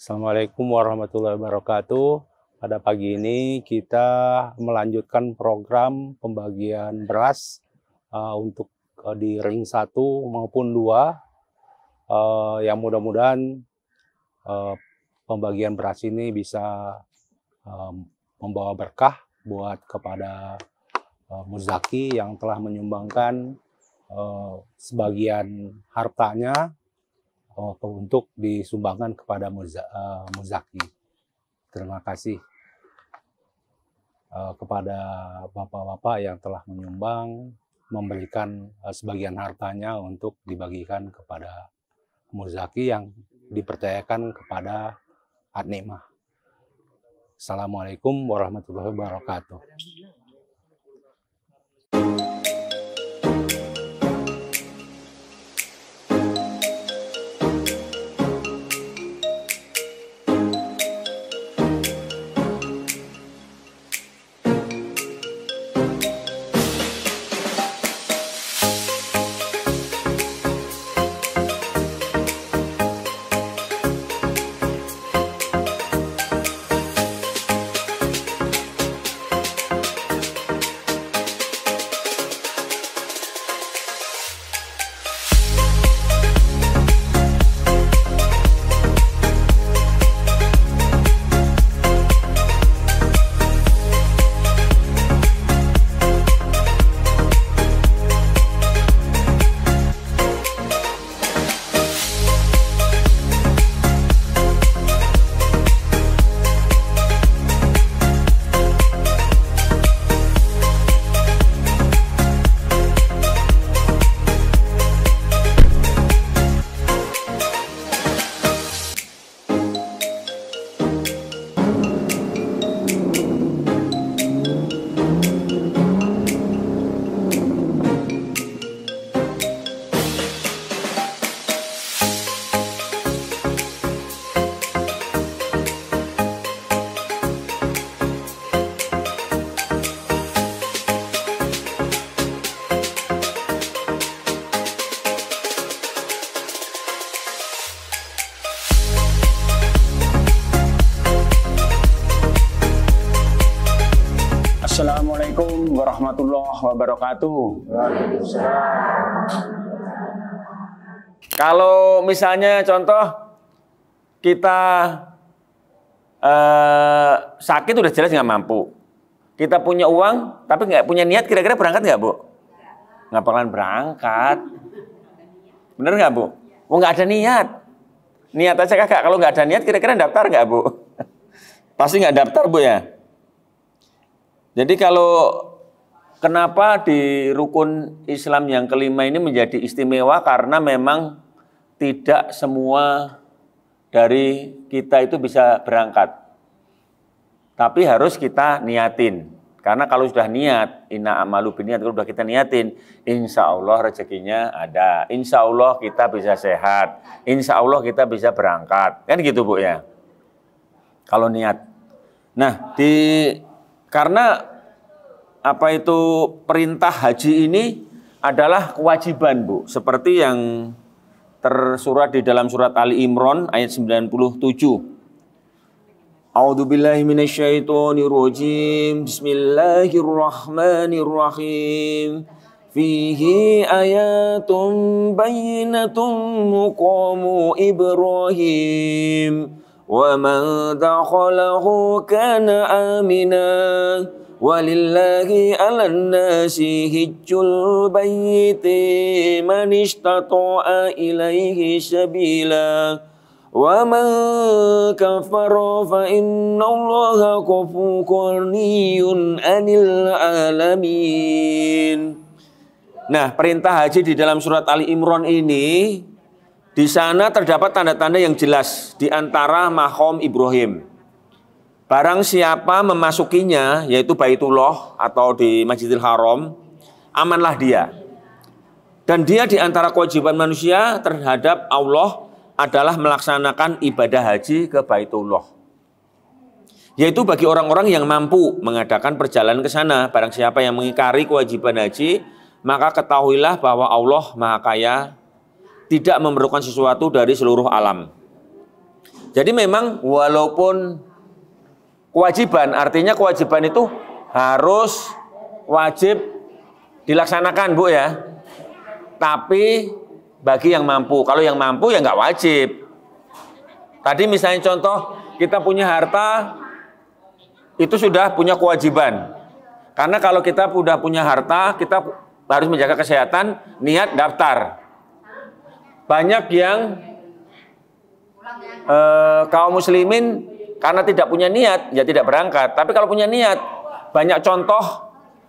Assalamualaikum warahmatullahi wabarakatuh. Pada pagi ini kita melanjutkan program pembagian beras untuk di ring 1 maupun 2, yang mudah-mudahan pembagian beras ini bisa membawa berkah buat kepada Muzaki yang telah menyumbangkan sebagian hartanya untuk disumbangkan kepada Muzaki. Terima kasih kepada bapak-bapak yang telah menyumbang, memberikan sebagian hartanya untuk dibagikan kepada Muzaki yang dipercayakan kepada At-Nikmah. Assalamualaikum warahmatullahi wabarakatuh. Assalamualaikum warahmatullahi wabarakatuh. Kalau misalnya contoh kita sakit udah jelas nggak mampu. Kita punya uang tapi nggak punya niat, kira-kira berangkat nggak, Bu? Nggak bakalan berangkat. Bener nggak, Bu? Oh, nggak ada niat. Niat aja kagak. Kalau nggak ada niat, kira-kira daftar nggak, Bu? Pasti nggak daftar, Bu ya. Jadi kalau kenapa di rukun Islam yang kelima ini menjadi istimewa, karena memang tidak semua dari kita itu bisa berangkat. Tapi harus kita niatin. Karena kalau sudah niat, inna amalu biniat, kalau sudah kita niatin, insya Allah rezekinya ada. Insya Allah kita bisa sehat. Insya Allah kita bisa berangkat. Kan gitu, Bu ya. Kalau niat. Nah, karena apa itu perintah haji ini adalah kewajiban, Bu. Seperti yang tersurat di dalam surat Ali Imran ayat 97. A'udzubillahi minasyaitonirrajim. Bismillahirrahmanirrahim. Fihi ayatun bayyinatun muqamu Ibrahim. Wa man dakhalahu kana aminan. Walillahi 'alan nasi hijjul bayti man istata'a ilaihi sabila wa man kafara fa innallaha ghaniyyun 'anil 'alamin. Nah, perintah haji di dalam surat Ali Imran ini, di sana terdapat tanda-tanda yang jelas di antara maqam Ibrahim. Barang siapa memasukinya, yaitu Baitullah atau di Masjidil Haram, amanlah dia. Dan dia di antara kewajiban manusia terhadap Allah adalah melaksanakan ibadah haji ke Baitullah. Yaitu bagi orang-orang yang mampu mengadakan perjalanan ke sana. Barang siapa yang mengingkari kewajiban haji, maka ketahuilah bahwa Allah Maha Kaya, tidak memerlukan sesuatu dari seluruh alam. Jadi memang walaupun kewajiban, artinya kewajiban itu harus wajib dilaksanakan Bu ya. Tapi bagi yang mampu, kalau yang mampu ya nggak wajib. Tadi misalnya contoh, kita punya harta, itu sudah punya kewajiban. Karena kalau kita sudah punya harta, kita harus menjaga kesehatan, niat daftar. Banyak yang kaum muslimin karena tidak punya niat, ya tidak berangkat. Tapi kalau punya niat, banyak contoh,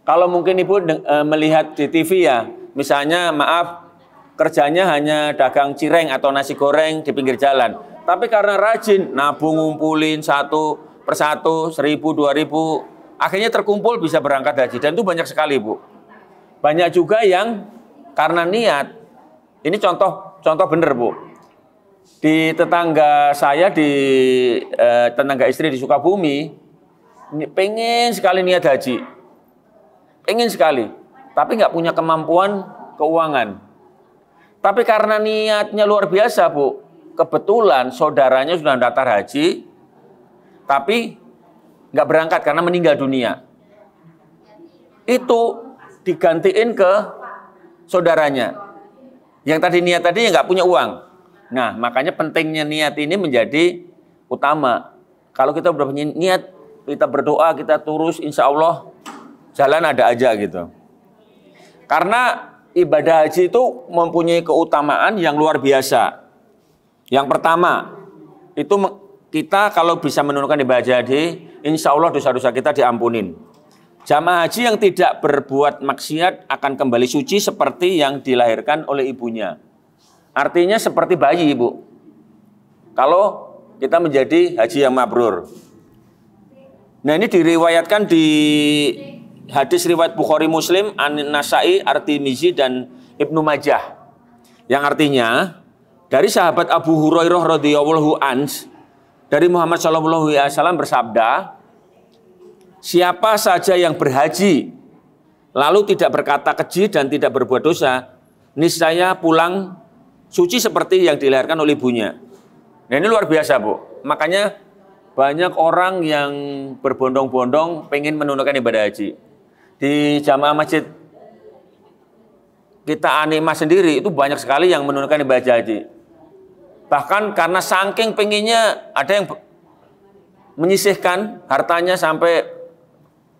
kalau mungkin Ibu melihat di TV ya, misalnya maaf, kerjanya hanya dagang cireng atau nasi goreng di pinggir jalan. Tapi karena rajin, nabung ngumpulin satu persatu, 1.000, 2.000, akhirnya terkumpul bisa berangkat haji. Dan itu banyak sekali Bu. Banyak juga yang karena niat, ini contoh bener Bu. Di tetangga saya, di tetangga istri di Sukabumi, pengen sekali niat haji. Pengen sekali. Tapi nggak punya kemampuan keuangan. Tapi karena niatnya luar biasa Bu, kebetulan saudaranya sudah daftar haji, tapi nggak berangkat karena meninggal dunia. Itu digantiin ke saudaranya. Yang tadi niat tadi nggak punya uang. Nah, makanya pentingnya niat ini menjadi utama. Kalau kita udah punya niat, kita berdoa, kita terus, insya Allah jalan ada aja gitu. Karena ibadah haji itu mempunyai keutamaan yang luar biasa. Yang pertama, itu kita kalau bisa menunaikan ibadah haji, insya Allah dosa-dosa kita diampunin. Jamaah haji yang tidak berbuat maksiat akan kembali suci seperti yang dilahirkan oleh ibunya. Artinya seperti bayi Ibu. Kalau kita menjadi haji yang mabrur. Nah ini diriwayatkan di hadis riwayat Bukhari Muslim, An-Nasai, At-Tirmizi dan Ibnu Majah. Yang artinya dari sahabat Abu Hurairah radhiyallahu anhu dari Muhammad sallallahu alaihi wasallam bersabda, siapa saja yang berhaji lalu tidak berkata keji dan tidak berbuat dosa, niscaya pulang suci seperti yang dilahirkan oleh ibunya. Nah ini luar biasa Bu. Makanya banyak orang yang berbondong-bondong pengen menunaikan ibadah haji. Di jamaah masjid kita Anima sendiri itu banyak sekali yang menunaikan ibadah haji. Bahkan karena saking pengennya, ada yang menyisihkan hartanya sampai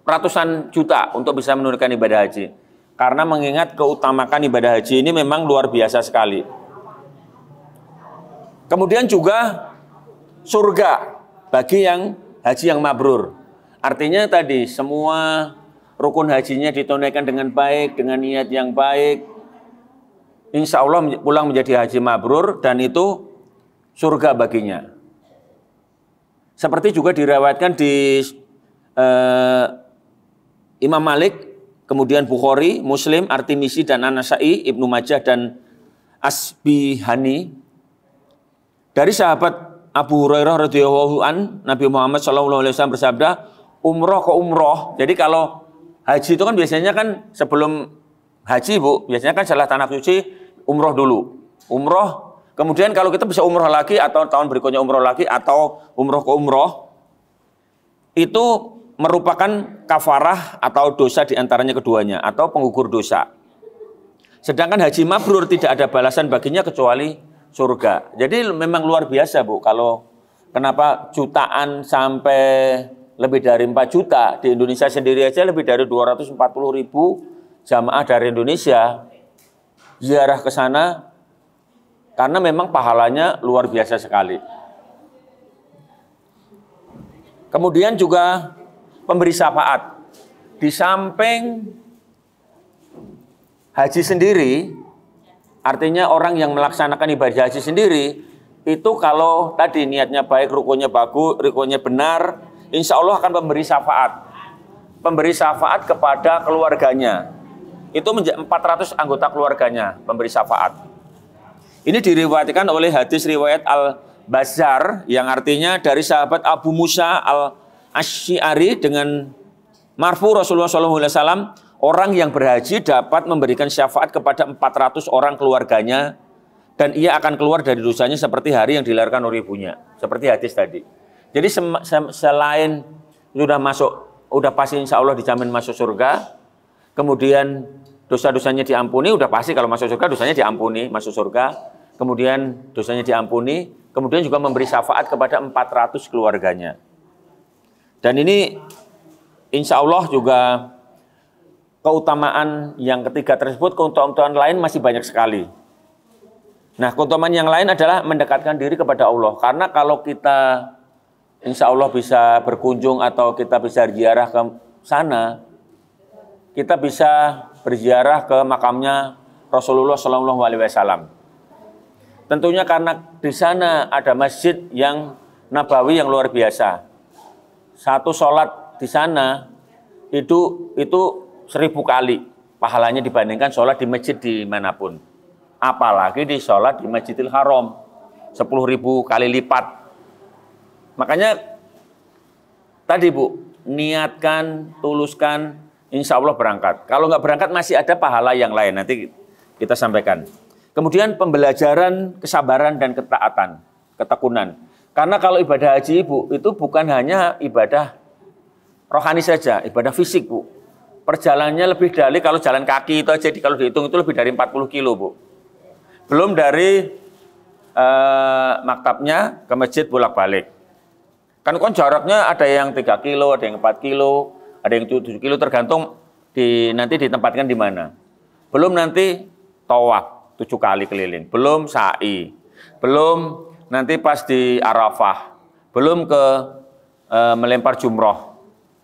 ratusan juta untuk bisa menunaikan ibadah haji. Karena mengingat keutamakan ibadah haji ini memang luar biasa sekali. Kemudian juga surga bagi yang haji yang mabrur. Artinya tadi semua rukun hajinya ditunaikan dengan baik, dengan niat yang baik. Insya Allah pulang menjadi haji mabrur dan itu surga baginya. Seperti juga diriwayatkan di Imam Malik, kemudian Bukhari, Muslim, At-Tirmizi dan An-Nasai, Ibnu Majah dan Asbihani. Dari sahabat Abu Hurairah radhiyallahu an, Nabi Muhammad sallallahu alaihi wasallam bersabda, umroh ke umroh. Jadi kalau haji itu kan biasanya kan sebelum haji Bu, biasanya kan setelah tanah suci umroh dulu. Umroh, kemudian kalau kita bisa umroh lagi atau tahun berikutnya umroh lagi atau umroh ke umroh, itu merupakan kafarah atau dosa di antaranya keduanya atau penggugur dosa. Sedangkan haji mabrur tidak ada balasan baginya kecuali surga. Jadi memang luar biasa Bu, kalau kenapa jutaan sampai lebih dari 4 juta, di Indonesia sendiri aja lebih dari 240.000 jamaah dari Indonesia ziarah ke sana karena memang pahalanya luar biasa sekali. Kemudian juga pemberi syafaat. Di samping haji sendiri, artinya orang yang melaksanakan ibadah haji sendiri, itu kalau tadi niatnya baik, rukunnya bagus, rukunnya benar, insya Allah akan memberi syafaat. Memberi syafaat kepada keluarganya. Itu 400 anggota keluarganya, memberi syafaat. Ini diriwayatkan oleh hadis riwayat Al-Bazzar, yang artinya dari sahabat Abu Musa Al-Asy'ari dengan marfu Rasulullah SAW, orang yang berhaji dapat memberikan syafaat kepada 400 orang keluarganya dan ia akan keluar dari dosanya seperti hari yang dilahirkan oleh ibunya. Seperti hadis tadi. Jadi selain udah pasti insya Allah dijamin masuk surga, kemudian dosa-dosanya diampuni, udah pasti kalau masuk surga dosanya diampuni, masuk surga, kemudian dosanya diampuni, kemudian juga memberi syafaat kepada 400 keluarganya. Dan ini insya Allah juga keutamaan yang ketiga tersebut, keutamaan lain masih banyak sekali. Nah, keutamaan yang lain adalah mendekatkan diri kepada Allah. Karena kalau kita insya Allah bisa berkunjung atau kita bisa ziarah ke sana, kita bisa berziarah ke makamnya Rasulullah SAW. Tentunya karena di sana ada masjid yang Nabawi yang luar biasa. Satu sholat di sana itu 1000 kali pahalanya dibandingkan sholat di masjid dimanapun. Apalagi di sholat di Masjidil Haram, 10.000 kali lipat. Makanya tadi Bu, niatkan, tuluskan, insya Allah berangkat. Kalau nggak berangkat masih ada pahala yang lain, nanti kita sampaikan. Kemudian pembelajaran, kesabaran, dan ketaatan, ketekunan. Karena kalau ibadah haji Bu, itu bukan hanya ibadah rohani saja, ibadah fisik Bu. Perjalanannya lebih dari, kalau jalan kaki itu aja, kalau dihitung itu lebih dari 40 kilo Bu. Belum dari maktabnya ke masjid bolak-balik. Kan jaraknya ada yang 3 kilo, ada yang 4 kilo, ada yang 7 kilo, tergantung nanti ditempatkan di mana. Belum nanti tawaf 7 kali keliling, belum sa'i, belum nanti pas di Arafah, belum ke melempar jumroh.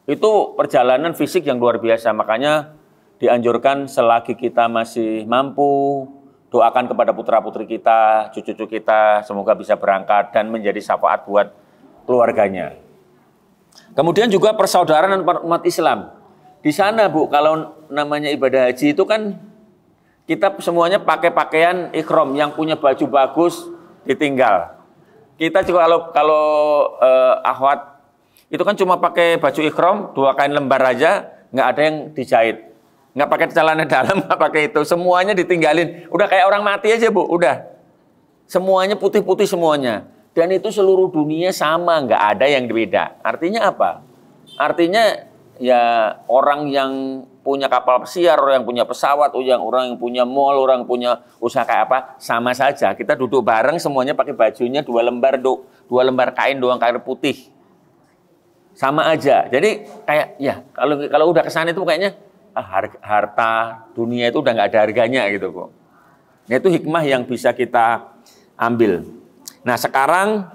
Itu perjalanan fisik yang luar biasa, makanya dianjurkan selagi kita masih mampu, doakan kepada putra-putri kita, cucu-cucu kita, semoga bisa berangkat dan menjadi syafaat buat keluarganya. Kemudian juga persaudaraan umat Islam. Di sana Bu, kalau namanya ibadah haji itu kan kita semuanya pakai pakaian ikhram, yang punya baju bagus ditinggal. Kita juga kalau akhwat itu kan cuma pakai baju ikhram, 2 kain lembar aja, nggak ada yang dijahit. Nggak pakai celana dalam, nggak pakai itu. Semuanya ditinggalin. Udah kayak orang mati aja Bu, udah. Semuanya putih-putih semuanya. Dan itu seluruh dunia sama, nggak ada yang beda. Artinya apa? Artinya ya orang yang punya kapal pesiar, orang yang punya pesawat, orang yang punya mall, orang yang punya usaha kayak apa, sama saja. Kita duduk bareng semuanya pakai bajunya 2 lembar, 2 lembar kain doang, kain putih. Sama aja. Jadi kayak ya kalau udah kesana itu kayaknya harta dunia itu udah nggak ada harganya gitu kok. Nah, itu hikmah yang bisa kita ambil. Nah sekarang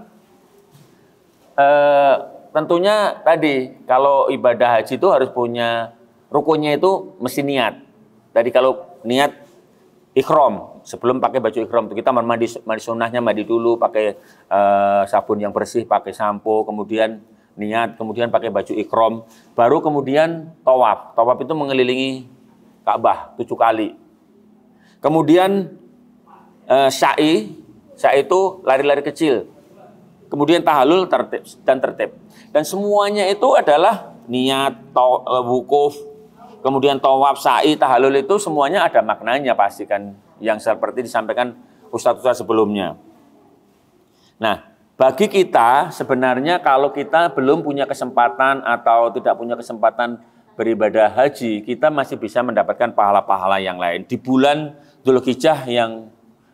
tentunya tadi kalau ibadah haji itu harus punya rukunnya, itu mesti niat. Tadi kalau niat ikhram, sebelum pakai baju ikhram itu kita mandi sunnahnya, mandi dulu pakai sabun yang bersih, pakai sampo, kemudian niat, kemudian pakai baju ikhram, baru kemudian tawaf. Tawaf itu mengelilingi Ka'bah 7 kali. Kemudian sa'i itu lari-lari kecil. Kemudian tahallul tertib. Dan semuanya itu adalah niat, wukuf, kemudian tawaf, sa'i, tahallul itu semuanya ada maknanya pasti kan, yang seperti disampaikan ustaz-ustaz sebelumnya. Nah, bagi kita sebenarnya kalau kita belum punya kesempatan atau tidak punya kesempatan beribadah haji, kita masih bisa mendapatkan pahala-pahala yang lain. Di bulan Dzulhijjah yang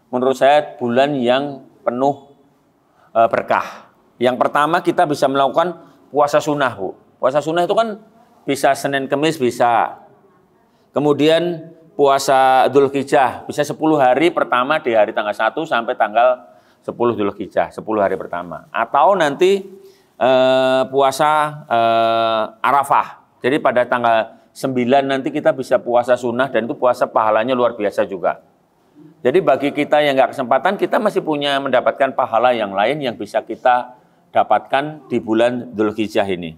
menurut saya bulan yang penuh berkah. Yang pertama kita bisa melakukan puasa sunnah Bu. Puasa sunnah itu kan bisa Senin Kemis bisa. Kemudian puasa Dzulhijjah bisa 10 hari pertama di hari tanggal 1 sampai tanggal 10 Dzulhijjah, 10 hari pertama. Atau nanti puasa Arafah. Jadi pada tanggal 9 nanti kita bisa puasa sunnah, dan itu puasa pahalanya luar biasa juga. Jadi bagi kita yang nggak kesempatan, kita masih punya mendapatkan pahala yang lain yang bisa kita dapatkan di bulan Dzulhijjah ini.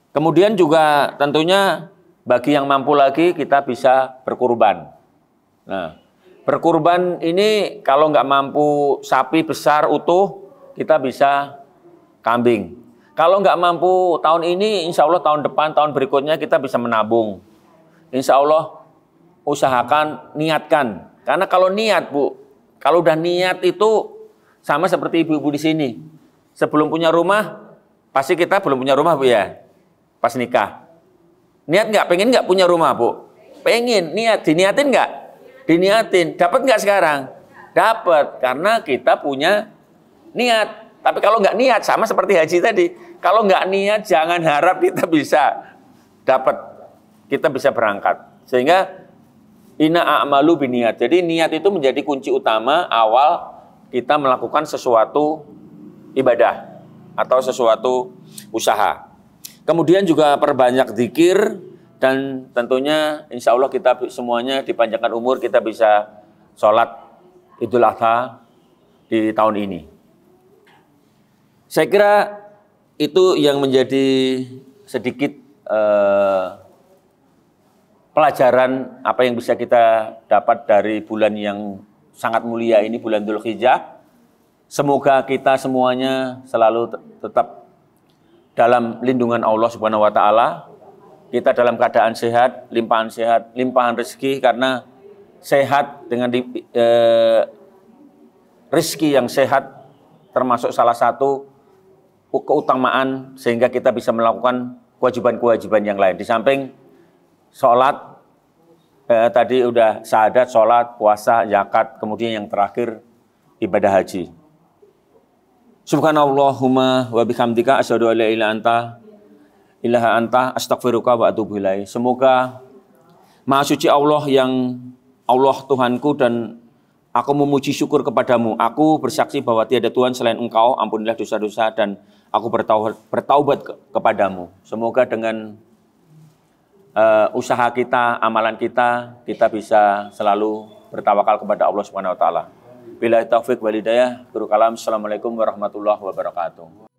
Kemudian juga tentunya bagi yang mampu lagi kita bisa berkurban. Nah, berkurban ini kalau nggak mampu sapi besar utuh, kita bisa kambing. Kalau nggak mampu tahun ini, insya Allah tahun depan, tahun berikutnya kita bisa menabung. Insya Allah usahakan, niatkan. Karena kalau niat Bu, Kalau udah niat itu sama seperti ibu-ibu di sini. Sebelum punya rumah, pasti kita belum punya rumah, Bu ya. Pas nikah. Niat nggak? Pengen nggak punya rumah, Bu? Pengen. Niat. Diniatin nggak? Diniatin. Dapat nggak sekarang? Dapat. Karena kita punya niat. Tapi kalau nggak niat, sama seperti haji tadi. Kalau nggak niat, jangan harap kita bisa dapat. Kita bisa berangkat. Sehingga inna a'malu biniat. Jadi niat itu menjadi kunci utama awal kita melakukan sesuatu ibadah atau sesuatu usaha. Kemudian juga perbanyak zikir dan tentunya insya Allah kita semuanya dipanjangkan umur, kita bisa sholat Idul Adha di tahun ini. Saya kira itu yang menjadi sedikit pelajaran apa yang bisa kita dapat dari bulan yang sangat mulia ini, bulan Dzulhijjah. Semoga kita semuanya selalu tetap dalam lindungan Allah Subhanahu wa taala. Kita dalam keadaan sehat, limpahan rezeki, karena sehat dengan rezeki yang sehat termasuk salah satu keutamaan sehingga kita bisa melakukan kewajiban-kewajiban yang lain. Di samping sholat, tadi udah syahadat, sholat, puasa, zakat, kemudian yang terakhir ibadah haji. Subhanallahumma wa bihamdika asyhadu an la ilaha anta astaghfiruka wa atubu ilaik. Semoga Maha Suci Allah yang Allah Tuhanku dan aku memuji syukur kepadamu. Aku bersaksi bahwa tiada Tuhan selain Engkau. Ampunilah dosa-dosa dan aku bertaubat kepadamu. Semoga dengan usaha kita, amalan kita bisa selalu bertawakal kepada Allah Subhanahu wa taala. Billahi taufik wal hidayah. Assalamualaikum warahmatullahi wabarakatuh.